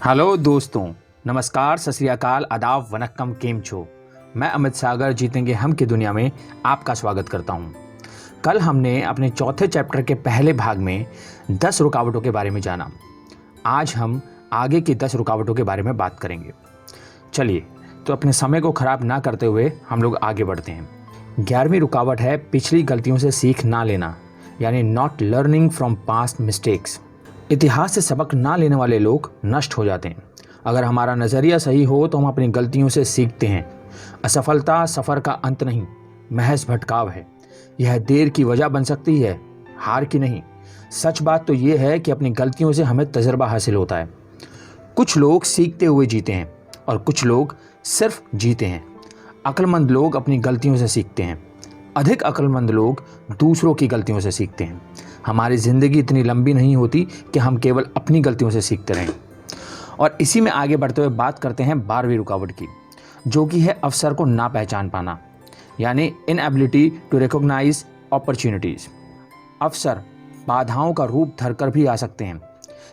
Hello दोस्तों, नमस्कार, सत श्री अकाल, आदाब, वनक्कम, केम छो। मैं अमित सागर जीतेंगे हम की दुनिया में आपका स्वागत करता हूं। कल हमने अपने चौथे चैप्टर के पहले भाग में 10 रुकावटों के बारे में जाना। आज हम आगे की 10 रुकावटों के बारे में बात करेंगे। चलिए, तो अपने समय को खराब ना करते हुए हम लोग आगे बढ़ते हैं। 11वीं रुकावट है पिछली गलतियों से सीख ना लेना, यानी not learning from past mistakes. इतिहास से सबक ना लेने वाले लोग नष्ट हो जाते हैं। अगर हमारा नज़रिया सही हो तो हम अपनी गलतियों से सीखते हैं। असफलता सफ़र का अंत नहीं, महज भटकाव है। यह देर की वजह बन सकती है, हार की नहीं। सच बात तो यह है कि अपनी गलतियों से हमें तजर्बा हासिल होता है। कुछ लोग सीखते हुए जीते हैं और कुछ लोग सिर्फ जीते हैं। अक्लमंद लोग अपनी गलतियों से सीखते हैं। अधिक अक्लमंद लोग दूसरों की गलतियों से सीखते हैं। हमारी ज़िंदगी इतनी लंबी नहीं होती कि हम केवल अपनी गलतियों से सीखते रहें। और इसी में आगे बढ़ते हुए बात करते हैं 12वीं रुकावट की, जो कि है अवसर को ना पहचान पाना, यानी इनएबिलिटी टू रिकॉग्नाइज अपॉर्चुनिटीज़। अवसर बाधाओं का रूप धरकर भी आ सकते हैं,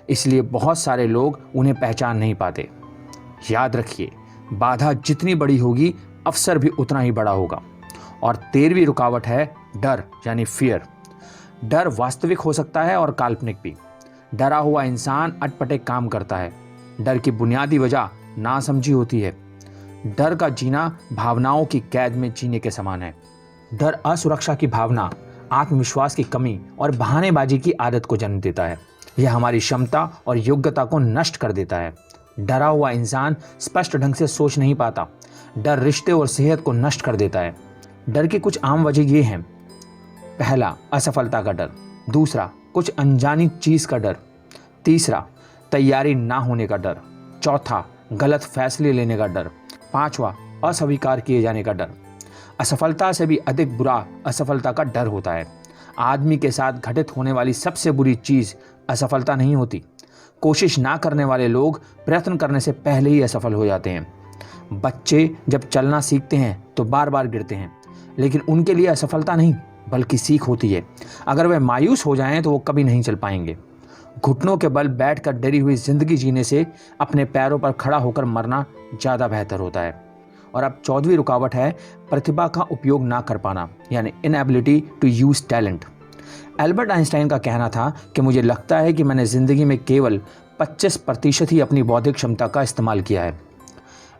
इसलिए बहुत सारे लोग उन्हें पहचान नहीं पाते। याद रखिए, बाधा जितनी बड़ी होगी अवसर भी उतना ही बड़ा होगा। और 13वीं रुकावट है डर, यानी फियर। डर वास्तविक हो सकता है और काल्पनिक भी। डरा हुआ इंसान अटपटे काम करता है। डर की बुनियादी वजह नासमझी होती है। डर का जीना भावनाओं की कैद में जीने के समान है। डर असुरक्षा की भावना, आत्मविश्वास की कमी और बहानेबाजी की आदत को जन्म देता है। यह हमारी क्षमता और योग्यता को नष्ट कर देता है। डरा हुआ इंसान स्पष्ट ढंग से सोच नहीं पाता। डर रिश्ते और सेहत को नष्ट कर देता है। डर की कुछ आम वजह ये हैं। पहला, असफलता का डर। दूसरा, कुछ अनजानी चीज़ का डर। तीसरा, तैयारी ना होने का डर। चौथा, गलत फैसले लेने का डर। पांचवा, अस्वीकार किए जाने का डर। असफलता से भी अधिक बुरा असफलता का डर होता है। आदमी के साथ घटित होने वाली सबसे बुरी चीज़ असफलता नहीं होती। कोशिश ना करने वाले लोग प्रयत्न करने से पहले ही असफल हो जाते हैं। बच्चे जब चलना सीखते हैं तो बार बार गिरते हैं, लेकिन उनके लिए असफलता नहीं बल्कि सीख होती है। अगर वे मायूस हो जाएं तो वो कभी नहीं चल पाएंगे। घुटनों के बल बैठकर डरी हुई जिंदगी जीने से अपने पैरों पर खड़ा होकर मरना ज़्यादा बेहतर होता है। और अब 14वीं रुकावट है प्रतिभा का उपयोग ना कर पाना, यानी inability to use talent. Albert Einstein का कहना था कि मुझे लगता है कि मैंने ज़िंदगी में केवल 25% ही अपनी बौद्धिक क्षमता का इस्तेमाल किया है।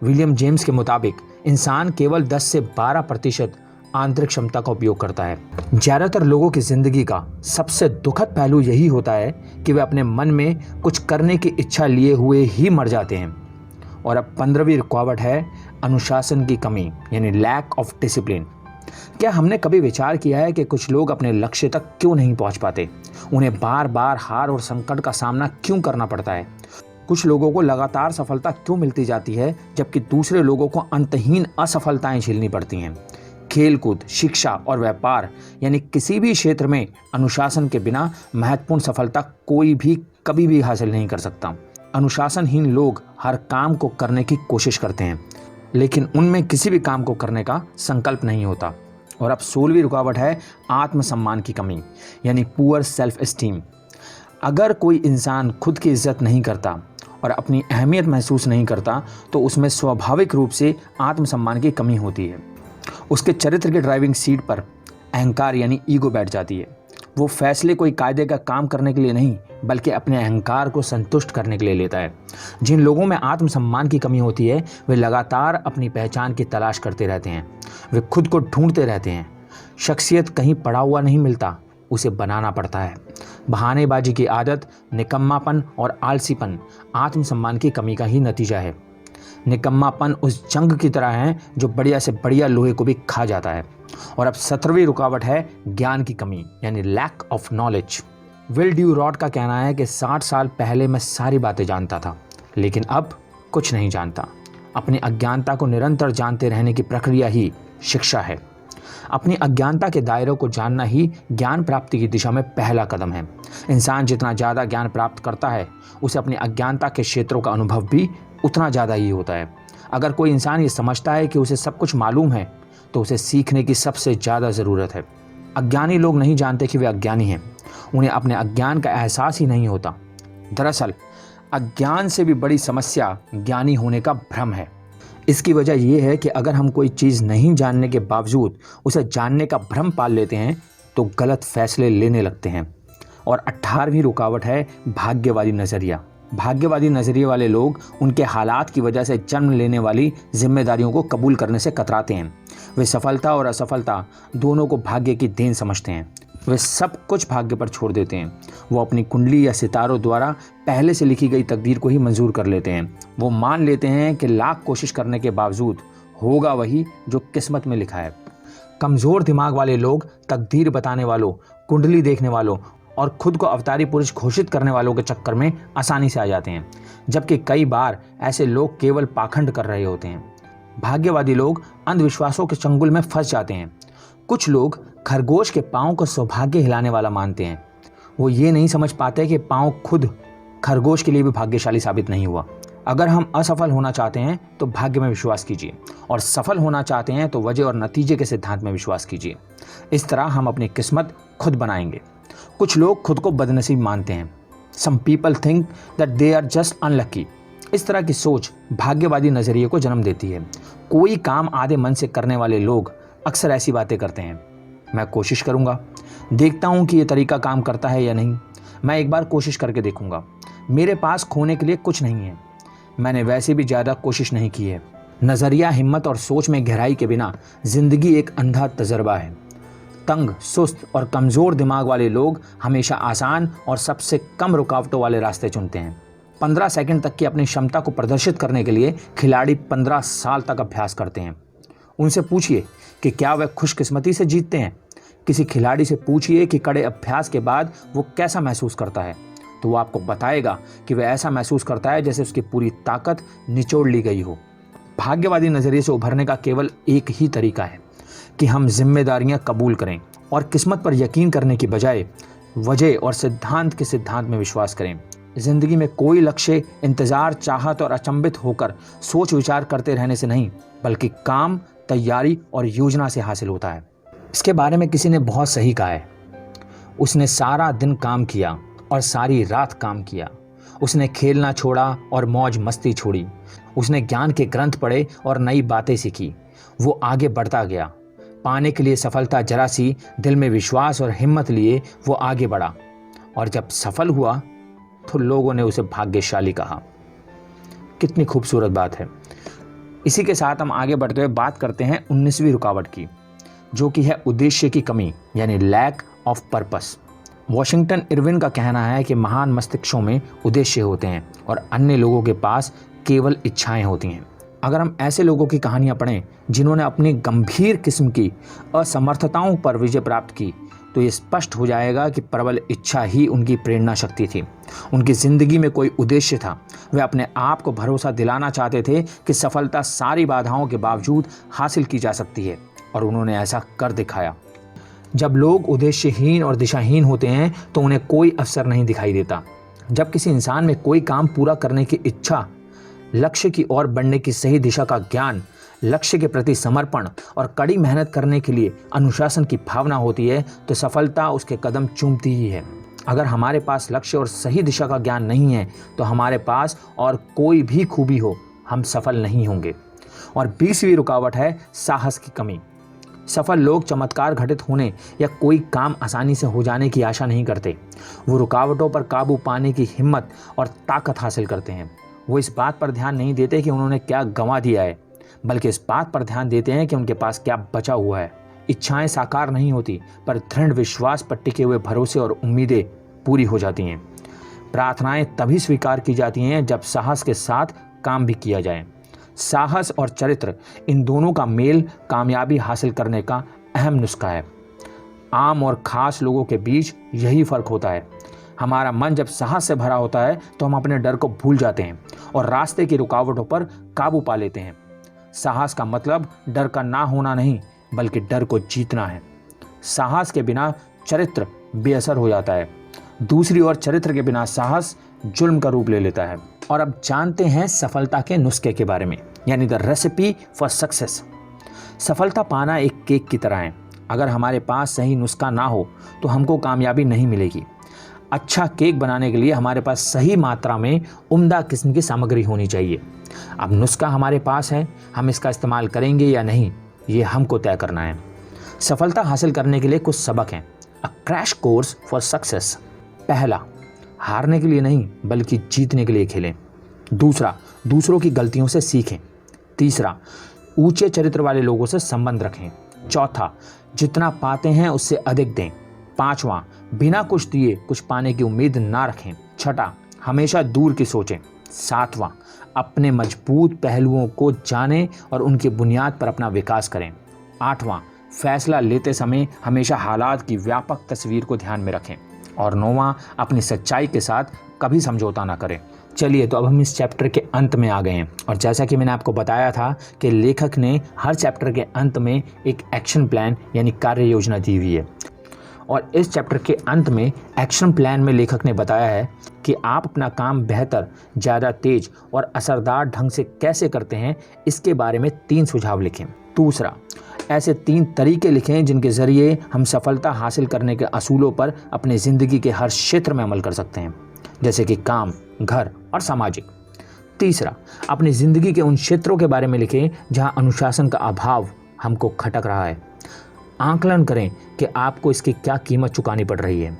विलियम जेम्स के मुताबिक इंसान केवल 10 से 12% आंतरिक क्षमता का उपयोग करता है। ज़्यादातर लोगों की ज़िंदगी का सबसे दुखद पहलू यही होता है कि वे अपने मन में कुछ करने की इच्छा लिए हुए ही मर जाते हैं। और अब 15वीं रुकावट है अनुशासन की कमी, यानी लैक ऑफ डिसिप्लिन। क्या हमने कभी विचार किया है कि कुछ लोग अपने लक्ष्य तक क्यों नहीं पहुंच पाते? उन्हें बार बार हार और संकट का सामना क्यों करना पड़ता है? कुछ लोगों को लगातार सफलता क्यों मिलती जाती है जबकि दूसरे लोगों को अंतहीन असफलताएं झेलनी पड़ती हैं? खेलकूद, शिक्षा और व्यापार, यानी किसी भी क्षेत्र में अनुशासन के बिना महत्वपूर्ण सफलता कोई भी कभी भी हासिल नहीं कर सकता। अनुशासनहीन लोग हर काम को करने की कोशिश करते हैं, लेकिन उनमें किसी भी काम को करने का संकल्प नहीं होता। और अब 16वीं रुकावट है आत्मसम्मान की कमी, यानी पुअर सेल्फ एस्टीम। अगर कोई इंसान खुद की इज्जत नहीं करता और अपनी अहमियत महसूस नहीं करता तो उसमें स्वाभाविक रूप से आत्मसम्मान की कमी होती है। उसके चरित्र की ड्राइविंग सीट पर अहंकार, यानी ईगो, बैठ जाती है। वो फैसले कोई कायदे का काम करने के लिए नहीं बल्कि अपने अहंकार को संतुष्ट करने के लिए लेता है। जिन लोगों में आत्मसम्मान की कमी होती है वे लगातार अपनी पहचान की तलाश करते रहते हैं। वे खुद को ढूंढते रहते हैं। शख्सियत कहीं पड़ा हुआ नहीं मिलता, उसे बनाना पड़ता है। बहानेबाजी की आदत, निकम्मापन और आलसीपन आत्मसम्मान की कमी का ही नतीजा है। निकम्मापन उस जंग की तरह है जो बढ़िया से बढ़िया लोहे को भी खा जाता है। और अब 17वीं रुकावट है ज्ञान की कमी, यानी लैक ऑफ नॉलेज। विल ड्यूरॉट का कहना है कि 60 साल पहले मैं सारी बातें जानता था, लेकिन अब कुछ नहीं जानता। अपनी अज्ञानता को निरंतर जानते रहने की प्रक्रिया ही शिक्षा है। अपनी अज्ञानता के दायरों को जानना ही ज्ञान प्राप्ति की दिशा में पहला कदम है। इंसान जितना ज़्यादा ज्ञान प्राप्त करता है उसे अपनी अज्ञानता के क्षेत्रों का अनुभव भी उतना ज़्यादा ही होता है। अगर कोई इंसान ये समझता है कि उसे सब कुछ मालूम है तो उसे सीखने की सबसे ज़्यादा ज़रूरत है। अज्ञानी लोग नहीं जानते कि वे अज्ञानी हैं। उन्हें अपने अज्ञान का एहसास ही नहीं होता। दरअसल अज्ञान से भी बड़ी समस्या ज्ञानी होने का भ्रम है। इसकी वजह यह है कि अगर हम कोई चीज़ नहीं जानने के बावजूद उसे जानने का भ्रम पाल लेते हैं तो गलत फैसले लेने लगते हैं। और 18वीं रुकावट है भाग्यवादी नज़रिया। भाग्यवादी नज़रिए वाले लोग उनके हालात की वजह से जन्म लेने वाली जिम्मेदारियों को कबूल करने से कतराते हैं। वे सफलता और असफलता दोनों को भाग्य की देन समझते हैं। वे सब कुछ भाग्य पर छोड़ देते हैं। वो अपनी कुंडली या सितारों द्वारा पहले से लिखी गई तकदीर को ही मंजूर कर लेते हैं। वो मान लेते हैं कि लाख कोशिश करने के बावजूद होगा वही जो किस्मत में लिखा है। कमज़ोर दिमाग वाले लोग तकदीर बताने वालों, कुंडली देखने वालों और खुद को अवतारी पुरुष घोषित करने वालों के चक्कर में आसानी से आ जाते हैं, जबकि कई बार ऐसे लोग केवल पाखंड कर रहे होते हैं। भाग्यवादी लोग अंधविश्वासों के चंगुल में फंस जाते हैं। कुछ लोग खरगोश के पाँव को सौभाग्य हिलाने वाला मानते हैं। वो ये नहीं समझ पाते कि पाँव खुद खरगोश के लिए भी भाग्यशाली साबित नहीं हुआ। अगर हम असफल होना चाहते हैं तो भाग्य में विश्वास कीजिए, और सफल होना चाहते हैं तो वजह और नतीजे के सिद्धांत में विश्वास कीजिए। इस तरह हम अपनी किस्मत खुद बनाएंगे। कुछ लोग खुद को बदनसीब मानते हैं। Some people think that they are just unlucky. इस तरह की सोच भाग्यवादी नज़रिए को जन्म देती है। कोई काम आधे मन से करने वाले लोग अक्सर ऐसी बातें करते हैं, मैं कोशिश करूंगा, देखता हूं कि ये तरीका काम करता है या नहीं, मैं एक बार कोशिश करके देखूंगा, मेरे पास खोने के लिए कुछ नहीं है, मैंने वैसे भी ज़्यादा कोशिश नहीं की है। नज़रिया, हिम्मत और सोच में गहराई के बिना जिंदगी एक अंधा तजर्बा है। तंग, सुस्त और कमज़ोर दिमाग वाले लोग हमेशा आसान और सबसे कम रुकावटों वाले रास्ते चुनते हैं। 15 सेकंड तक की अपनी क्षमता को प्रदर्शित करने के लिए खिलाड़ी 15 साल तक अभ्यास करते हैं। उनसे पूछिए कि क्या वह खुशकिस्मती से जीतते हैं। किसी खिलाड़ी से पूछिए कि कड़े अभ्यास के बाद वो कैसा महसूस करता है, तो वो आपको बताएगा कि वह ऐसा महसूस करता है जैसे उसकी पूरी ताकत निचोड़ ली गई हो। भाग्यवादी नज़रिए से उभरने का केवल एक ही तरीका है कि हम जिम्मेदारियां कबूल करें और किस्मत पर यकीन करने की बजाय वजह और सिद्धांत के सिद्धांत में विश्वास करें। जिंदगी में कोई लक्ष्य इंतजार, चाहत और अचंभित होकर सोच विचार करते रहने से नहीं, बल्कि काम, तैयारी और योजना से हासिल होता है। इसके बारे में किसी ने बहुत सही कहा है, उसने सारा दिन काम किया और सारी रात काम किया, उसने खेलना छोड़ा और मौज मस्ती छोड़ी, उसने ज्ञान के ग्रंथ पढ़े और नई बातें सीखी, वो आगे बढ़ता गया। पाने के लिए सफलता जरा सी दिल में विश्वास और हिम्मत लिए वो आगे बढ़ा, और जब सफल हुआ तो लोगों ने उसे भाग्यशाली कहा। कितनी खूबसूरत बात है। इसी के साथ हम आगे बढ़ते हुए बात करते हैं 19वीं रुकावट की, जो कि है उद्देश्य की कमी, यानी lack of purpose. Washington Irving का कहना है कि महान मस्तिष्कों में उद्देश्य होते हैं और अन्य लोगों के पास केवल इच्छाएं होती हैं। अगर हम ऐसे लोगों की कहानियां पढ़ें जिन्होंने अपनी गंभीर किस्म की असमर्थताओं पर विजय प्राप्त की, तो ये स्पष्ट हो जाएगा कि प्रबल इच्छा ही उनकी प्रेरणा शक्ति थी। उनकी ज़िंदगी में कोई उद्देश्य था। वे अपने आप को भरोसा दिलाना चाहते थे कि सफलता सारी बाधाओं के बावजूद हासिल की जा सकती है, और उन्होंने ऐसा कर दिखाया। जब लोग उद्देश्यहीन और दिशाहीन होते हैं तो उन्हें कोई अवसर नहीं दिखाई देता। जब किसी इंसान में कोई काम पूरा करने की इच्छा, लक्ष्य की ओर बढ़ने की सही दिशा का ज्ञान, लक्ष्य के प्रति समर्पण और कड़ी मेहनत करने के लिए अनुशासन की भावना होती है, तो सफलता उसके कदम चूमती ही है। अगर हमारे पास लक्ष्य और सही दिशा का ज्ञान नहीं है तो हमारे पास और कोई भी खूबी हो, हम सफल नहीं होंगे। और 20वीं रुकावट है साहस की कमी। सफल लोग चमत्कार घटित होने या कोई काम आसानी से हो जाने की आशा नहीं करते। वो रुकावटों पर काबू पाने की हिम्मत और ताकत हासिल करते हैं। वो इस बात पर ध्यान नहीं देते कि उन्होंने क्या गंवा दिया है, बल्कि इस बात पर ध्यान देते हैं कि उनके पास क्या बचा हुआ है। इच्छाएं साकार नहीं होती, पर दृढ़ विश्वास पर टिके हुए भरोसे और उम्मीदें पूरी हो जाती हैं। प्रार्थनाएं तभी स्वीकार की जाती हैं जब साहस के साथ काम भी किया जाए। साहस और चरित्र, इन दोनों का मेल कामयाबी हासिल करने का अहम नुस्खा है। आम और खास लोगों के बीच यही फर्क होता है। हमारा मन जब साहस से भरा होता है तो हम अपने डर को भूल जाते हैं और रास्ते की रुकावटों पर काबू पा लेते हैं। साहस का मतलब डर का ना होना नहीं, बल्कि डर को जीतना है। साहस के बिना चरित्र बेअसर हो जाता है। दूसरी ओर चरित्र के बिना साहस जुल्म का रूप ले लेता है। और अब जानते हैं सफलता के नुस्खे के बारे में, यानी द रेसिपी फॉर सक्सेस। सफलता पाना एक केक की तरह है। अगर हमारे पास सही नुस्खा ना हो तो हमको कामयाबी नहीं मिलेगी। अच्छा केक बनाने के लिए हमारे पास सही मात्रा में उम्दा किस्म की सामग्री होनी चाहिए। अब नुस्खा हमारे पास है, हम इसका इस्तेमाल करेंगे या नहीं ये हमको तय करना है। सफलता हासिल करने के लिए कुछ सबक हैं। A crash course for success. पहला, हारने के लिए नहीं बल्कि जीतने के लिए खेलें। दूसरा, दूसरों की गलतियों से सीखें। तीसरा, ऊंचे चरित्र वाले लोगों से संबंध रखें। चौथा, जितना पाते हैं उससे अधिक दें। पांचवां, बिना कुछ दिए कुछ पाने की उम्मीद ना रखें। छठा, हमेशा दूर की सोचें। सातवां, अपने मजबूत पहलुओं को जानें और उनकी बुनियाद पर अपना विकास करें। आठवां, फैसला लेते समय हमेशा हालात की व्यापक तस्वीर को ध्यान में रखें। और नौवां, अपनी सच्चाई के साथ कभी समझौता ना करें। चलिए, तो अब हम इस चैप्टर के अंत में आ गए हैं और जैसा कि मैंने आपको बताया था कि लेखक ने हर चैप्टर के अंत में एक एक्शन प्लान यानी कार्य योजना दी हुई है। और इस चैप्टर के अंत में एक्शन प्लान में लेखक ने बताया है कि आप अपना काम बेहतर, ज़्यादा तेज और असरदार ढंग से कैसे करते हैं, इसके बारे में 3 सुझाव लिखें। दूसरा, ऐसे 3 तरीके लिखें जिनके ज़रिए हम सफलता हासिल करने के असूलों पर अपनी ज़िंदगी के हर क्षेत्र में अमल कर सकते हैं, जैसे कि काम, घर और सामाजिक। तीसरा, अपनी ज़िंदगी के उन क्षेत्रों के बारे में लिखें जहां अनुशासन का अभाव हमको खटक रहा है। आंकलन करें कि आपको इसकी क्या कीमत चुकानी पड़ रही है।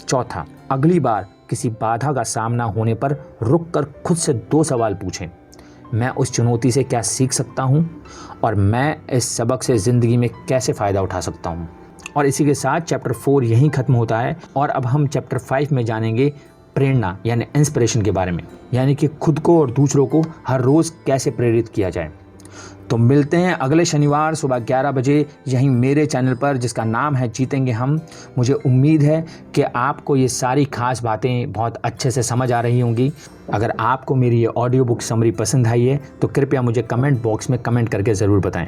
चौथा, अगली बार किसी बाधा का सामना होने पर रुककर खुद से 2 सवाल पूछें। मैं उस चुनौती से क्या सीख सकता हूँ और मैं इस सबक से ज़िंदगी में कैसे फ़ायदा उठा सकता हूँ। और इसी के साथ चैप्टर 4 यहीं ख़त्म होता है और अब हम चैप्टर 5 में जानेंगे प्रेरणा यानी इंस्पिरेशन के बारे में, यानी कि खुद को और दूसरों को हर रोज़ कैसे प्रेरित किया जाए। तो मिलते हैं अगले शनिवार सुबह 11 बजे यहीं मेरे चैनल पर जिसका नाम है जीतेंगे हम। मुझे उम्मीद है कि आपको ये सारी खास बातें बहुत अच्छे से समझ आ रही होंगी। अगर आपको मेरी ये ऑडियो बुक समरी पसंद आई है तो कृपया मुझे कमेंट बॉक्स में कमेंट करके ज़रूर बताएं।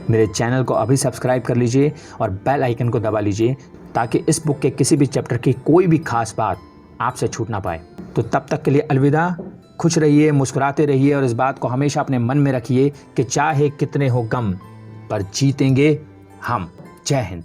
मेरे चैनल को अभी सब्सक्राइब कर लीजिए और बेल आइकन को दबा लीजिए ताकि इस बुक के किसी भी चैप्टर की कोई भी खास बात आपसे छूट ना पाए। तो तब तक के लिए अलविदा। खुश रहिए, मुस्कुराते रहिए और इस बात को हमेशा अपने मन में रखिए कि चाहे कितने हो गम पर जीतेंगे हम। जय हिंद।